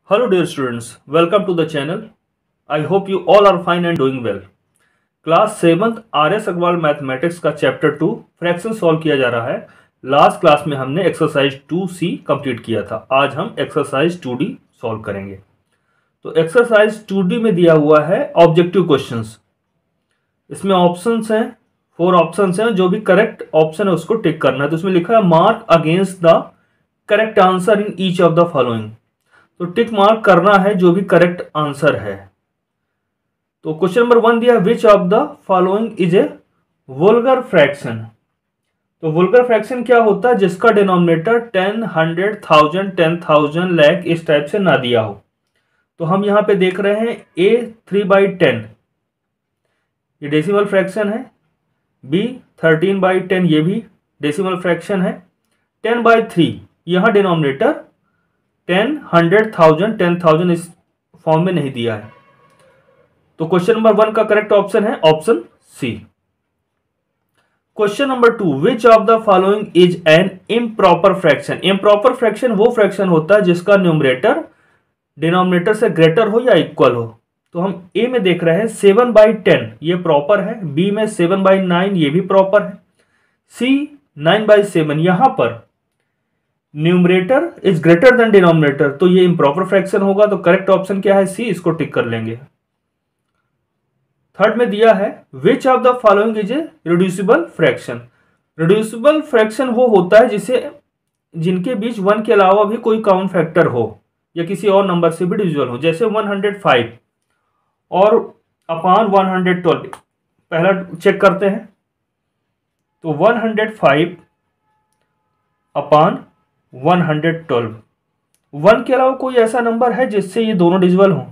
Hello dear students, welcome to the channel. I hope you all are fine and doing well. Class 7th RS Agarwal mathematics का chapter 2 fraction solve किया जा रहा है। Last class में हमने exercise 2C complete किया था। आज हम एक्सरसाइज 2D सॉल्व करेंगे। तो एक्सरसाइज 2D में दिया हुआ है ऑब्जेक्टिव क्वेश्चंस। इसमें ऑप्शंस हैं, 4 ऑप्शंस हैं। जो भी करेक्ट ऑप्शन है उसको टिक करना है। तो इसमें लिखा है mark against the correct answer in each of the following. तो टिक मार्क करना है जो भी करेक्ट आंसर है। तो क्वेश्चन नंबर 1 दिया, which of the following is a vulgar fraction. तो वुल्गर फ्रैक्शन क्या होता है? जिसका डिनोमिनेटर 10, 100, 1000, 10,000, लाख इस टाइप से ना दिया हो। तो हम यहां पे देख रहे हैं A 3/10 ये डेसिमल फ्रैक्शन है, B 13/10 ये भी डेसिमल फ्रैक्शन है, 10/3 यहां डिनोमिनेटर 10, 100, 1000, 10,000 इस फॉर्म में नहीं दिया है। तो क्वेश्चन नंबर 1 का करेक्ट ऑप्शन है option C. Question number 2, which of the following is an improper fraction. Improper fraction वो फ्रैक्शन होता है जिसका न्यूमरेटर डिनोमिनेटर से ग्रेटर हो या इक्वल हो। तो हम ए में देख रहे हैं 7/10 ये प्रॉपर है, बी में 7/9 ये भी प्रॉपर है, सी 9/7 यहां पर numerator is greater than denominator, तो ये इम्प्रॉपर फ्रैक्शन होगा। तो करेक्ट ऑप्शन क्या है? सी, इसको टिक कर लेंगे। थर्ड में दिया है विच of the following is A reducible fraction. Reducible fraction वो होता है जिनके बीच 1 के अलावा भी कोई कॉमन फैक्टर हो या किसी और नंबर से भी डिविजिबल हो। जैसे 105 और अपान 112। पहला चेक करते हैं। तो 105 अपान 112, 1 के अलावा कोई ऐसा नंबर है जिससे ये दोनों डिविजिबल हों।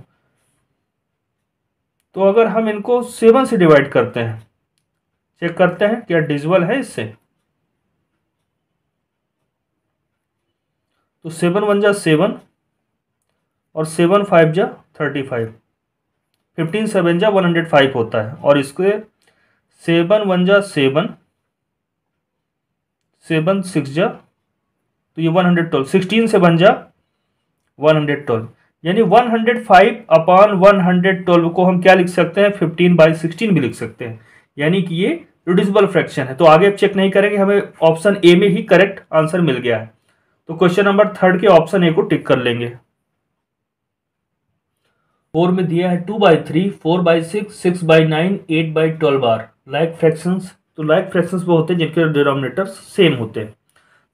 तो अगर हम इनको 7 से डिवाइड करते हैं, चेक करते हैं क्या डिविजिबल है इससे। तो 7 1 जा 7 और 7 5 जा 35, 15 7 जा 105 होता है। और इसके 7 1 जा 7, 7 6 जा तो ये 112, 16 से बन जा 112, यानी 105 अपान 112 को हम क्या लिख सकते हैं? 15/16 भी लिख सकते हैं, यानी कि ये रिड्यूसिबल फ्रैक्शन है। तो आगे अब चेक नहीं करेंगे, हमें ऑप्शन ए में ही करेक्ट आंसर मिल गया है। तो क्वेश्चन नंबर 3 के ऑप्शन ए को टिक कर लेंगे। 4 में दिया है 2/3, 4/6, 6/9, 8/12 आर लाइक फ्रैक्शंस। तो लाइक फ्रैक्शंस वो होते हैं जिनके डिनोमिनेटर सेम होते हैं।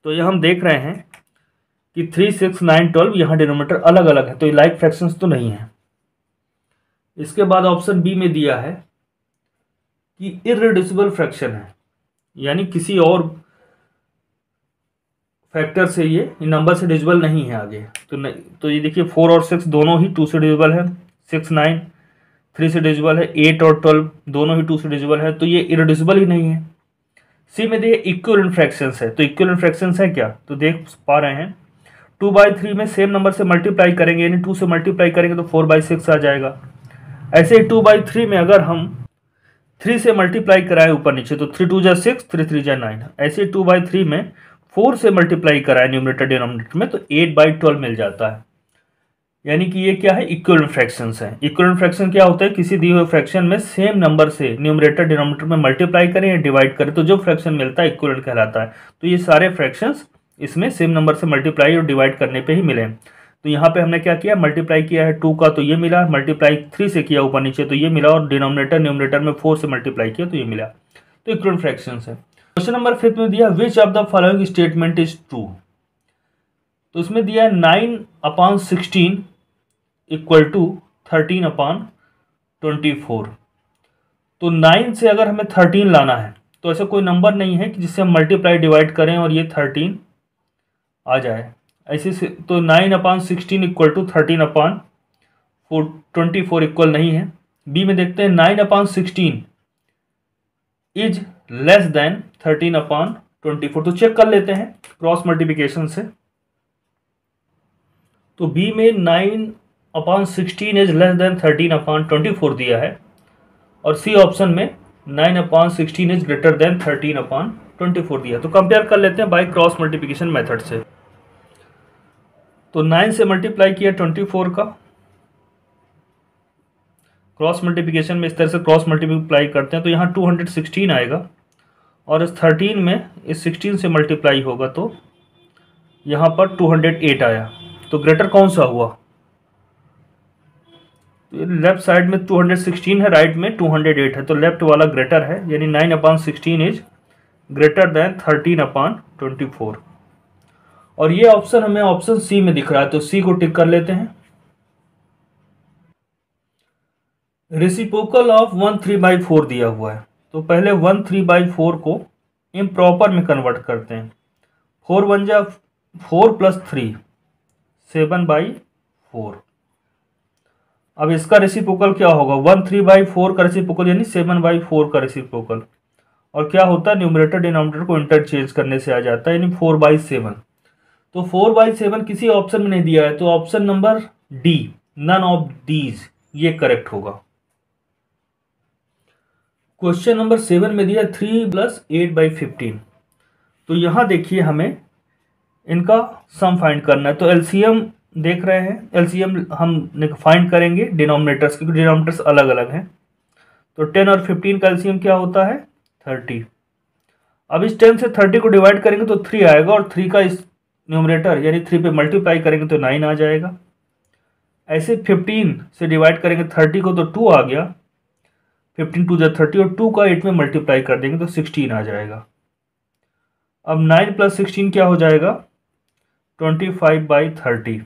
तो ये हम देख रहे हैं कि 3, 6, 9, 12 यहाँ डिनोमिनेटर अलग अलग है, तो ये लाइक फ्रैक्शंस तो नहीं है। इसके बाद ऑप्शन बी में दिया है कि इररिड्यूसिबल फ्रैक्शन है, यानी किसी और फैक्टर से ये नंबर से डिविजिबल नहीं है आगे। तो ये देखिए 4 और 6 दोनों ही 2 से डिविजिबल है, 6 9 3 से डिविजिबल है, 8 और 12 दोनों ही 2 से डिविजिबल है, तो ये इररिड्यूसिबल ही नहीं है। सी में देखिए इक्विवेलेंट फ्रैक्शंस है। तो इक्विवेलेंट फ्रैक्शंस है क्या? तो देख पा रहे हैं 2/3 में सेम नंबर से मल्टीप्लाई करेंगे, यानी 2 से मल्टीप्लाई करेंगे तो 4/6 आ जाएगा। ऐसे ही 2/3 में अगर हम 3 से मल्टीप्लाई कराएं ऊपर नीचे तो 3 2 जा 6, 3 3 जा 9। ऐसे ही 2/3 में 4 से मल्टीप्लाई कराएं न्यूमरेटर डिनोमिनेटर में तो 8/12 मिल जाता है, यानी कि ये क्या है? इक्विवेलेंट फ्रैक्शंस है। इक्विवेलेंट फ्रैक्शन क्या होता है? किसी दिए हुए फ्रैक्शन में सेम नंबर से न्यूमरेटर डिनोमिनेटर में मल्टीप्लाई करें या डिवाइड करें तो जो फ्रैक्शन मिलता है इक्विवेलेंट कहलाता है। तो ये सारे फ्रैक्शंस इसमें सेम नंबर से मल्टीप्लाई और डिवाइड करने पे ही मिले। तो यहाँ पे हमने क्या किया? मल्टीप्लाई किया है 2 का तो ये मिला, मल्टीप्लाई 3 से किया ऊपर नीचे तो ये मिला, और डिनोमिनेटर न्यूमरेटर में 4 से मल्टीप्लाई किया तो ये मिला। तो इक्विवेलेंट फ्रैक्शंस है। क्वेश्चन नंबर 5 में दिया which of the following statement is true. तो इसमें दिया है 9/16 इक्वल टू 13/24। तो 9 से अगर हमें 13 लाना है तो ऐसा कोई नंबर नहीं है कि जिससे हम मल्टीप्लाई डिवाइड करें और ये 13 आ जाए। ऐसे से तो 9/16 इक्वल टू 13/24 इक्वल नहीं है। बी में देखते हैं 9/16 इज लेस देन 13/24। तो चेक कर लेते हैं क्रॉस मल्टीप्लिकेशन से। तो बी में 9/16 इज लेस देन 13/24 दिया है, और सी ऑप्शन में 9/16 इज ग्रेटर देन 13/24 दिया। तो कंपेयर कर लेते हैं बाय क्रॉस मल्टीप्लिकेशन मेथड से। तो 9 से मल्टीप्लाई किया 24 का, क्रॉस मल्टीप्लिकेशन में इस तरह से क्रॉस मल्टीप्लाई करते हैं तो यहाँ 216 आएगा, और इस 13 में इस 16 से मल्टीप्लाई होगा तो यहाँ पर 208 आया। तो ग्रेटर कौन सा हुआ? तो लेफ्ट साइड में 216 है, राइट में 208 है, तो लेफ्ट वाला ग्रेटर है, यानी 9/16 इज ग्रेटर देन 13/24। और ये ऑप्शन हमें ऑप्शन सी में दिख रहा है, तो सी को टिक कर लेते हैं। रेसिप्रोकल ऑफ 1 3/4 दिया हुआ है, तो पहले 1 3/4 को इम्प्रॉपर में कन्वर्ट करते हैं। 4 1 जा 4 + 3 7/4। अब इसका रेसिप्रोकल क्या होगा? 1 3/4 का रेसिप्रोकल यानी 7/4 का रेसिप्रोकल। और क्या होता है, न्यूमरेटर डिनोमिनेटर को इंटरचेंज करने से आ जाता है, यानी 4/7। तो 4/7 किसी ऑप्शन में नहीं दिया है, तो option number D, none of these, ये करेक्ट होगा। क्वेश्चन नंबर 7 में दिया 3 + 8/15। तो यहाँ देखिए हमें इनका सम फाइंड करना है, तो एलसीएम देख रहे हैं, एलसीएम हम फाइंड करेंगे डिनोमिनेटर्स, क्योंकि डिनोमिनेटर्स अलग अलग हैं। तो 10 और 15 का एलसीएम क्या होता है? 30। अब इस 10 से 30 को डिवाइड करेंगे तो 3 आएगा, और 3 का इस न्यूमरेटर यानी 3 पे मल्टीप्लाई करेंगे तो 9 आ जाएगा। ऐसे 15 से डिवाइड करेंगे 30 को तो 2 आ गया, 15 2 = 30, और 2 का 8 में मल्टीप्लाई कर देंगे तो 16 आ जाएगा। अब 9 + 16 क्या हो जाएगा? 25/30।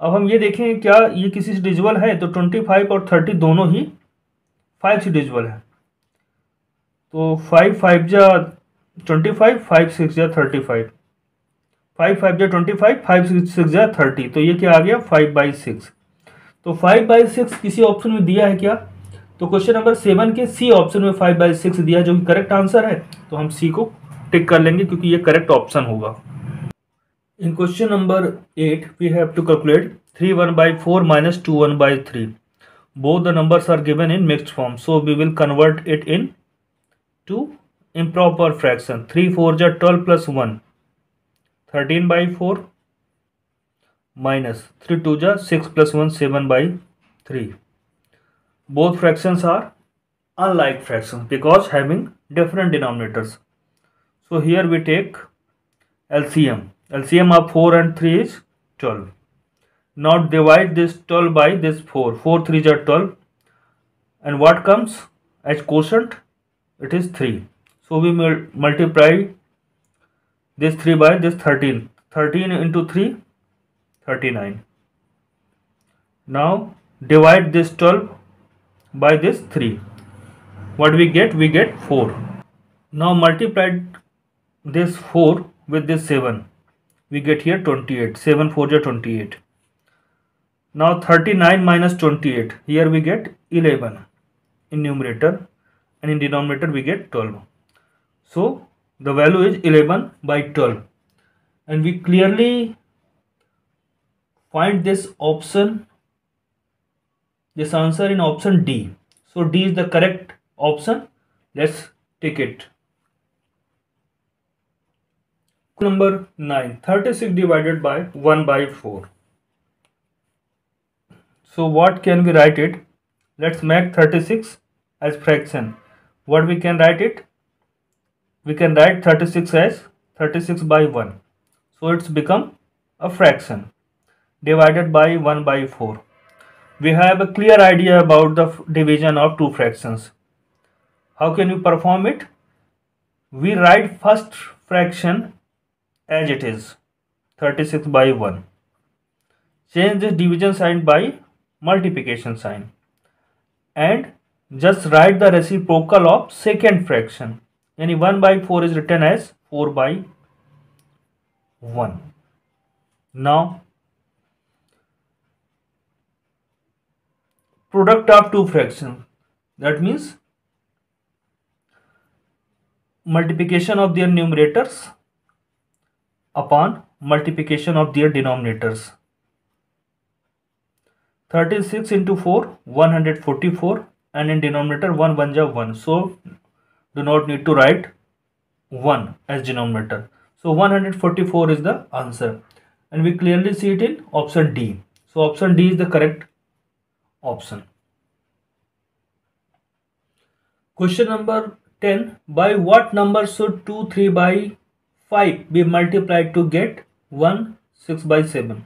अब हम ये देखें क्या ये किसी से डिविजिबल है, तो 25 और 30 दोनों ही 5 से डिविजिबल है। तो 5 5 जा 25, 5 6 जा 35, 5 5 जा 25, 5 6 जा 30, तो ये क्या आ गया? 5/6। तो 5/6 किसी ऑप्शन में दिया है क्या? तो क्वेश्चन नंबर 7 के सी ऑप्शन में 5/6 दिया है, जो कि करेक्ट आंसर है, तो हम सी को टिक कर लेंगे क्योंकि ये करेक्ट ऑप्शन होगा। In question number 8, we have to calculate 3 1/4 minus 2 1/3. Both the numbers are given in mixed form, so we will convert it in to improper fraction. 3 4 ja 12 plus 1, 13/4, minus 3 2 ja 6 plus 1, 7/3. Both fractions are unlike fractions because having different denominators. So here we take LCM. LCM of 4 and 3 is 12. Now divide this 12 by this 4. 4 3s are 12. And what comes as quotient? It is 3. So we multiply this 3 by this 13. 13 into 3, 39. Now divide this 12 by this 3. What we get? We get 4. Now multiply this 4 with this 7. We get here 28. 7 4 ja 28. Now 39 minus 28. Here we get 11 in numerator, and in denominator we get 12. So the value is 11/12, and we clearly find this answer in option D. So D is the correct option. Let's take it. Number 9, 36 divided by 1/4. So what can we write it? Let's make 36 as fraction. What we can write it? We can write 36 as 36/1. So it's become a fraction divided by 1/4. We have a clear idea about the division of two fractions. How can we perform it? We write first fraction as it is, 36/1. Change the division sign by multiplication sign, and just write the reciprocal of second fraction. Yani 1/4 is written as 4/1. Now product of two fractions, that means multiplication of their numerators upon multiplication of their denominators. 36 into 4, 144, and in denominator 1 1 ja 1. So do not need to write 1 as denominator. So 144 is the answer. and we clearly see it in option D. So option D is the correct option. Question number 10. By what number should 2, 3 by 5 be multiplied to get 1, 6 by 7?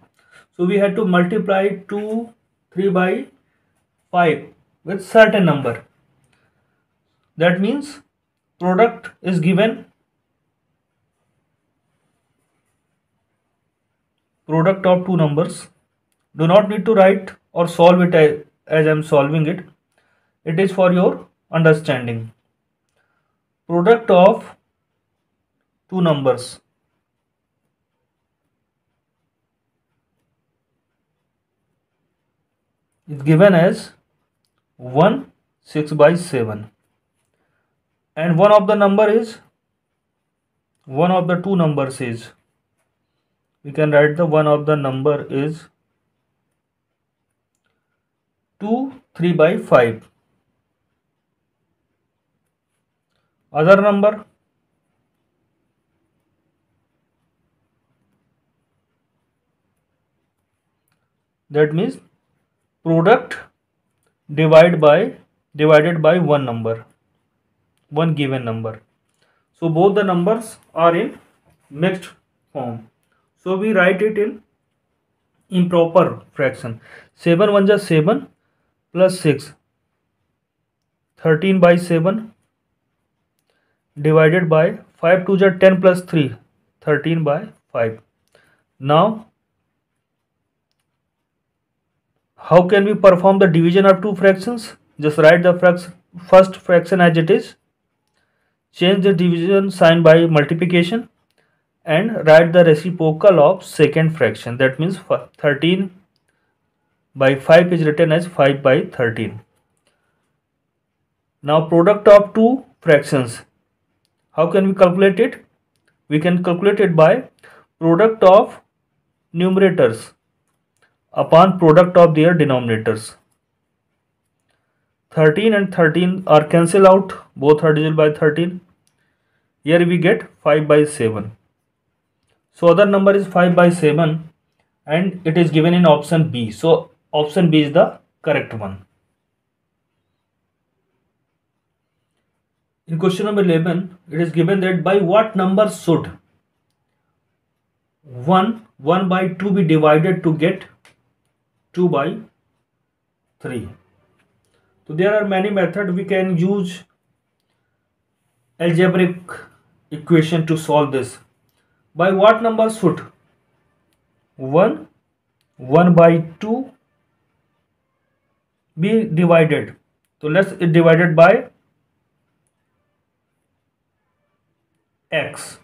So we had to multiply 2, 3 by 5 with certain number. That means product is given, product of two numbers. Do not need to write or solve it as I am solving it. It is for your understanding. Product of two numbers is given as 1, 6 by 7, and one of the two numbers is, we can write the one of the number is 2, 3 by 5. Other number, that means product divided by one number, one given number. So both the numbers are in mixed form. So we write it in improper fraction. 7 1 is 7 plus 6, 13 by 7 divided by 5 2 is 10 plus 3, 13 by 5. Now how can we perform the division of two fractions? Just write the first fraction as it is, change the division sign by multiplication, and write the reciprocal of second fraction. That means 13 by 5 is written as 5 by 13. Now product of two fractions, how can we calculate it? We can calculate it by product of numerators upon product of their denominators. 13 and 13 are cancelled out, both are divisible by 13. Here we get 5 by 7. So other number is 5 by 7 and it is given in option B. So option B is the correct one. In question number 11, it is given that by what number should 1 by 2 be divided to get 2 by 3. So there are many methods. We can use algebraic equation to solve this. By what number should 1 by 2 be divided? So let's divide it by x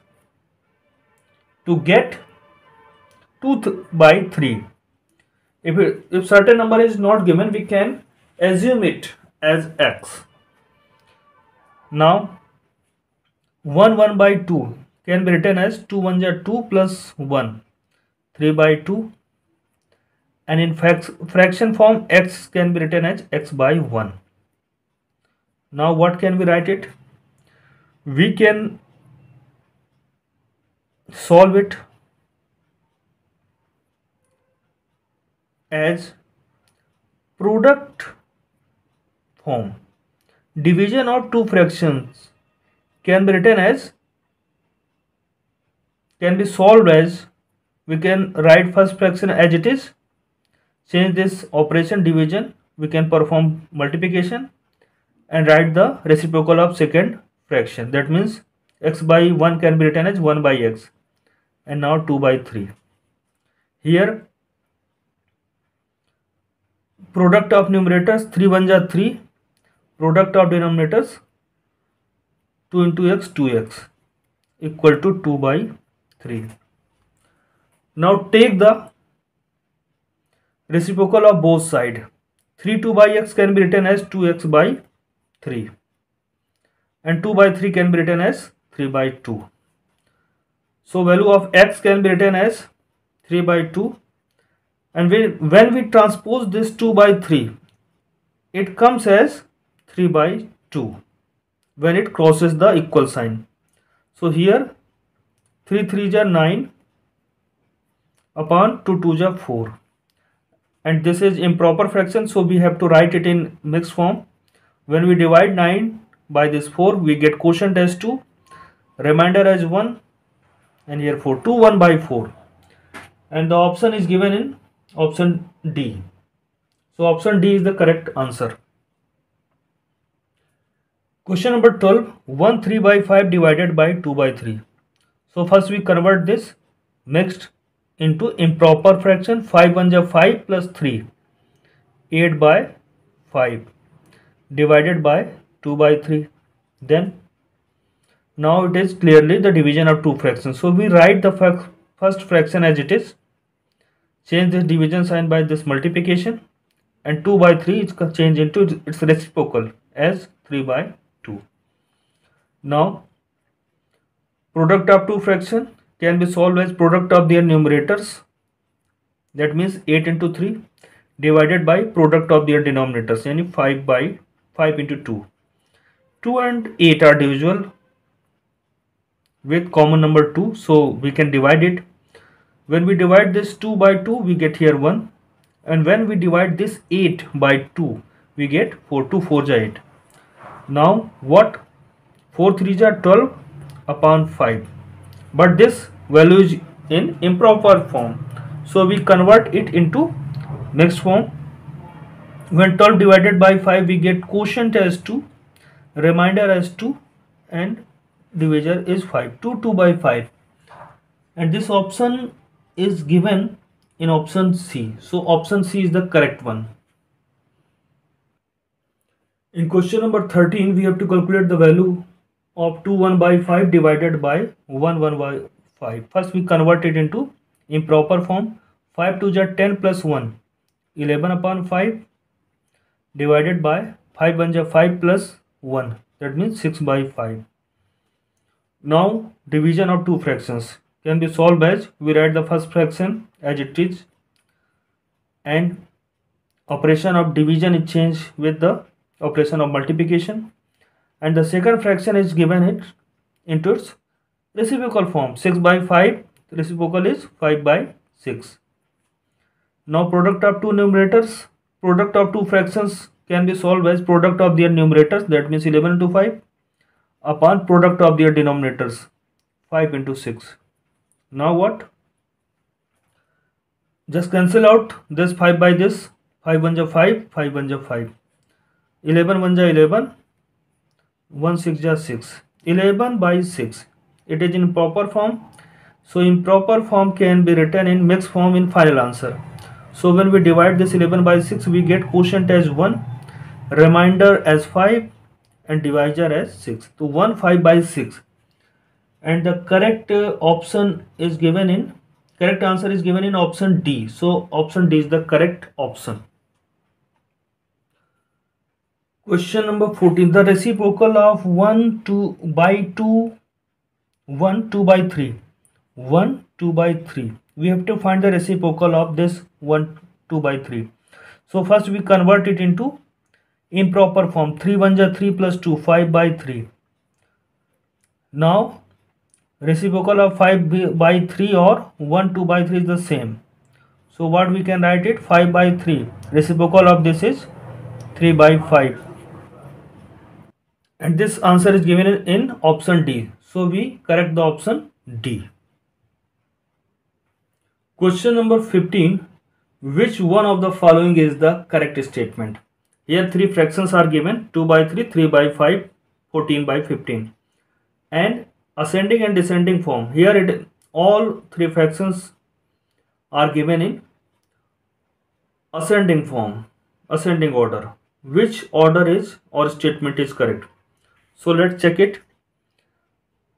to get 2 by 3. If certain number is not given, we can assume it as x. Now 1 by 2 can be written as 2 1 is 2 plus 1, 3 by 2, and in fraction form x can be written as x by 1. Now what can we write it? We can solve it as product form. Division of two fractions can be written as, can be solved as, we can write first fraction as it is, change this operation division, we can perform multiplication and write the reciprocal of second fraction. That means x by 1 can be written as 1 by x, and now 2 by 3. Here product of numerators 3 1 is 3, product of denominators 2 into x 2x equal to 2 by 3. Now take the reciprocal of both sides. 3 2 by x can be written as 2x by 3, and 2 by 3 can be written as 3 by 2. So value of x can be written as 3 by 2, and when we transpose this 2 by 3, it comes as 3 by 2 when it crosses the equal sign. So here 3 3 is 9, upon 2 2 ja 4, and this is improper fraction, so we have to write it in mixed form. When we divide 9 by this 4, we get quotient as 2, remainder as 1, and here 4, 2 1 by 4, and the option is given in option D. So option D is the correct answer. Question number 12, 1 3 by 5 divided by 2 by 3. So first we convert this mixed into improper fraction. 5 1 ja 5 plus 3, 8 by 5 divided by 2 by 3. Then now it is clearly the division of two fractions. So we write the first fraction as it is. Change this division sign by this multiplication, and 2 by 3 is changed into its reciprocal as 3 by 2. Now product of two fraction can be solved as product of their numerators, that means 8 into 3 divided by product of their denominators, yani 5 by 5 into 2. 2 and 8 are divisible with common number 2, so we can divide it. When we divide this 2 by 2, we get here 1, and when we divide this 8 by 2, we get 4. 2 4 ja 8. Now what? 4 3 ja 12 upon 5, but this value is in improper form, so we convert it into mixed form. When 12 divided by 5, we get quotient as 2, remainder as 2, and divisor is 5. 2 2 by 5, and this option is given in option C. So option C is the correct one. In question number 13, we have to calculate the value of 2 1 by 5 divided by 1 1 by 5. First we convert it into improper form. 5 2 ja 10 plus 1, 11 upon 5 divided by 5 1 ja 5 plus 1, that means 6 by 5. Now division of two fractions can be solved as we write the first fraction as it is, and operation of division is changed with the operation of multiplication, and the second fraction is given it into its reciprocal form. 6 by 5, reciprocal is 5 by 6. Now product of two numerators, product of two fractions can be solved as product of their numerators, that means 11 into 5, upon product of their denominators, 5 into 6. Now what? Just cancel out this 5 by this. 5 1 ja 5, 5 1 ja 5, 11 1 ja 11, 1 6 ja 6, 11 by 6. It is in proper form, so improper form can be written in mixed form in final answer. So when we divide this 11 by 6, we get quotient as 1, remainder as 5, and divisor as 6. So 1 5 by 6, and the correct option is given in, correct answer is given in option D. So option D is the correct option. Question number 14, the reciprocal of 1 2 by 2, 1 2 by 3, 1 2 by 3. We have to find the reciprocal of this 1 2 by 3. So first we convert it into improper form. 3 1 ja 3 plus 2, 5 by 3. Now reciprocal of 5 by 3 or 1 2 by 3 is the same. So what we can write it? 5 by 3. Reciprocal of this is 3 by 5. And this answer is given in option D. So we correct the option D. Question number 15. Which one of the following is the correct statement? Here three fractions are given: 2 by 3, 3 by 5, 14 by 15. And ascending and descending form. Here all three fractions are given in ascending form, ascending order. Which order is or statement is correct? So let's check it.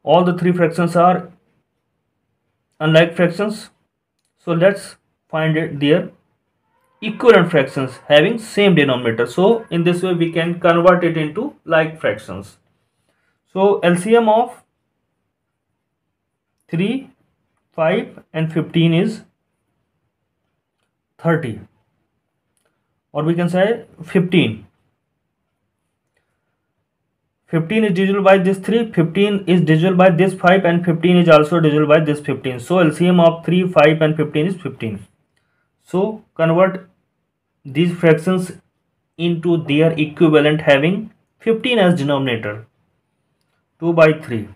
All the three fractions are unlike fractions. So let's find it their equivalent fractions having same denominator. So in this way we can convert it into like fractions. So LCM of 3, 5 and 15 is 30, or we can say 15. 15 is divisible by this 3, 15 is divisible by this 5, and 15 is also divisible by this 15. So LCM of 3, 5 and 15 is 15. So convert these fractions into their equivalent having 15 as denominator. 2 by 3.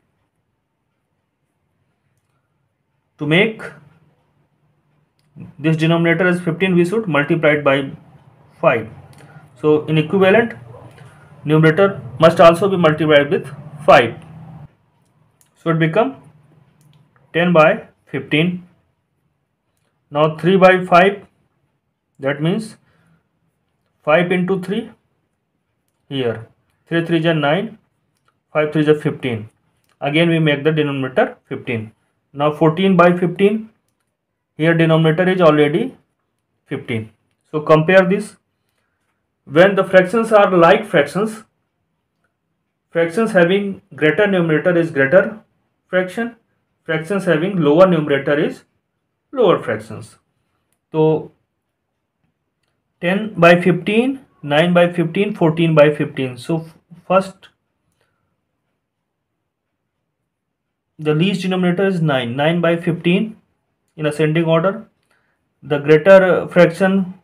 To make this denominator as 15, we should multiply it by 5. So in equivalent, numerator must also be multiplied with 5. So it become 10 by 15. Now 3 by 5, that means 5 into 3 here. 3 3 is 9, 5 3 is 15. Again we make the denominator 15. Now 14 by 15, here denominator is already 15. So compare this. When the fractions are like fractions, fractions having greater numerator is greater fraction, fractions having lower numerator is lower fractions. So 10 by 15, 9 by 15, 14 by 15. So first the least denominator is 9. 9 by 15 in ascending order. The greater fraction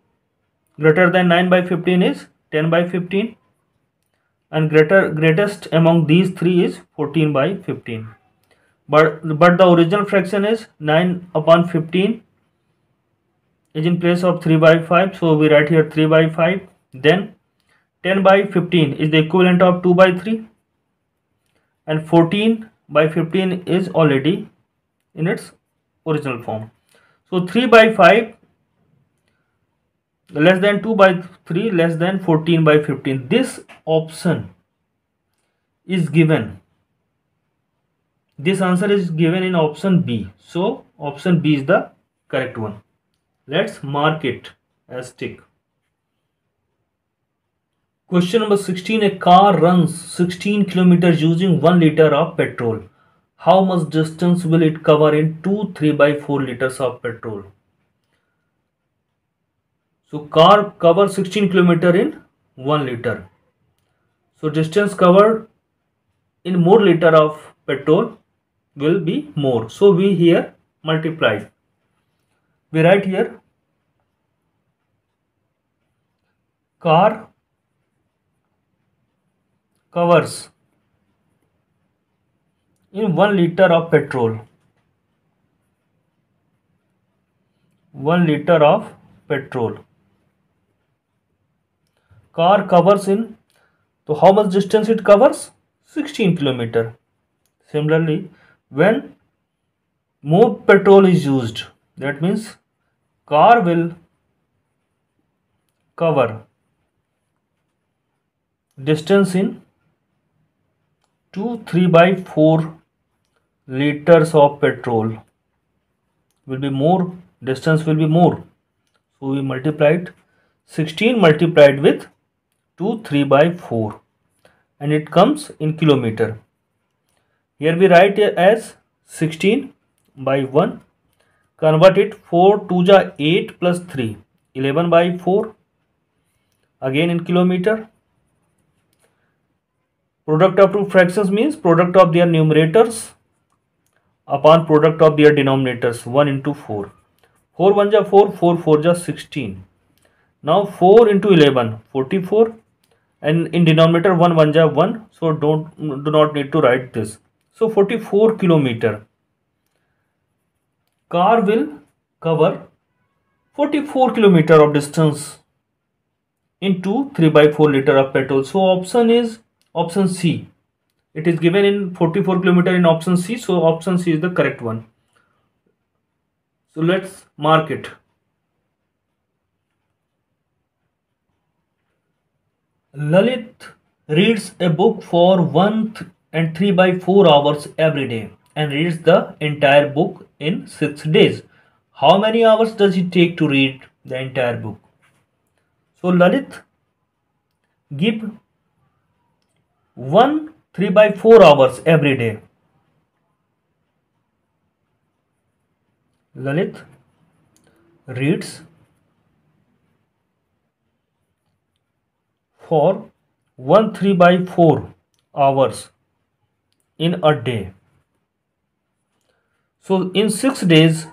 greater than 9 by 15 is 10 by 15, and greatest among these three is 14 by 15. But the original fraction is 9 upon 15 is in place of 3 by 5, so we write here 3 by 5. Then 10 by 15 is the equivalent of 2 by 3, and 14 by 15 is already in its original form. So 3 by 5 less than 2 by 3 less than 14 by 15. This option is given. This answer is given in option B. So option B is the correct one. Let's mark it as tick. Question number 16. A car runs 16 kilometers using 1 liter of petrol. How much distance will it cover in 2 3/4 liters of petrol? So car covers 16 kilometers in 1 liter. So distance covered in more liter of petrol will be more. So we here multiply. We write here car covers in 1 liter of petrol. 1 liter of petrol. Car covers in, so how much distance it covers? 16 kilometers. Similarly, when more petrol is used, that means car will cover distance in 2 3/4 liters of petrol. Will be more, distance will be more. So we multiplied 16 multiplied with 2 3/4, and it comes in kilometer. Here we write it as 16 by 1. Convert it, 4 2 ja 8 plus 3, 11/4. Again in kilometer. Product of two fractions means product of their numerators upon product of their denominators, 1 into 4. 4 1 ja 4, 4 4 ja 16. Now 4 into 11, 44, and in denominator 1 1 ja 1, so do not need to write this. So 44 kilometer. Car will cover 44 kilometer of distance into 3/4 liter of petrol. So option is option C. It is given in 44 kilometer in option C, so option C is the correct one. So let's mark it. Lalit reads a book for 1 and 3/4 hours every day and reads the entire book in 6 days. How many hours does it take to read the entire book? So Lalit give 1 3/4 hours every day. Lalit reads for 1 3/4 hours in a day. So in 6 days,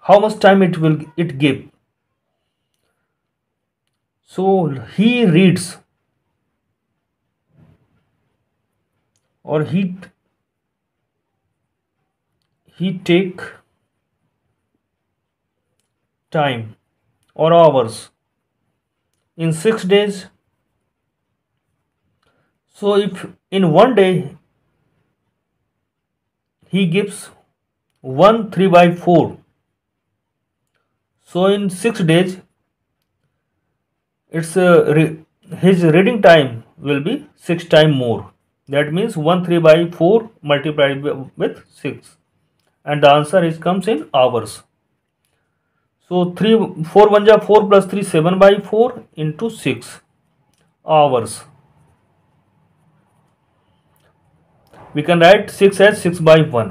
how much time it give? So he reads, or he take time or hours in 6 days. So if in one day he gives 1 3/4, so in 6 days it's his reading time will be 6 times more. That means 1 3/4 multiplied with 6, and the answer is comes in hours. So 3 4 1 ja 4 plus 3 7/4 into 6 hours. We can write 6 as 6/1.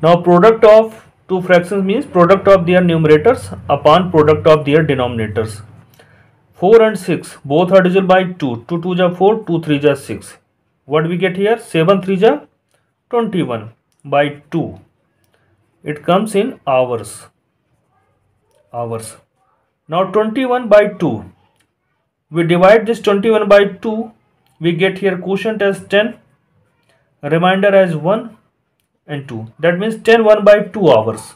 Now product of two fractions means product of their numerators upon product of their denominators. 4 and 6 both are divisible by 2. 2 2 ja 4, 2 3 ja 6. What we get here? 7 3 ja 21 by 2. It comes in hours. Hours. Now 21 by 2. We divide this 21 by 2. We get here quotient as 10, remainder as 1 and 2. That means 10 1 by 2 hours.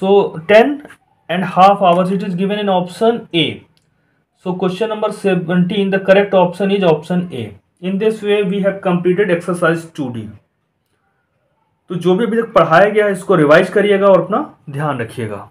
So 10 and half hours it is given in option A. So question number 17, the correct option is option A. In this way we have completed exercise 2D. तो जो भी अभी तक पढ़ाया गया है इसको revise करिएगा और अपना ध्यान रखिएगा.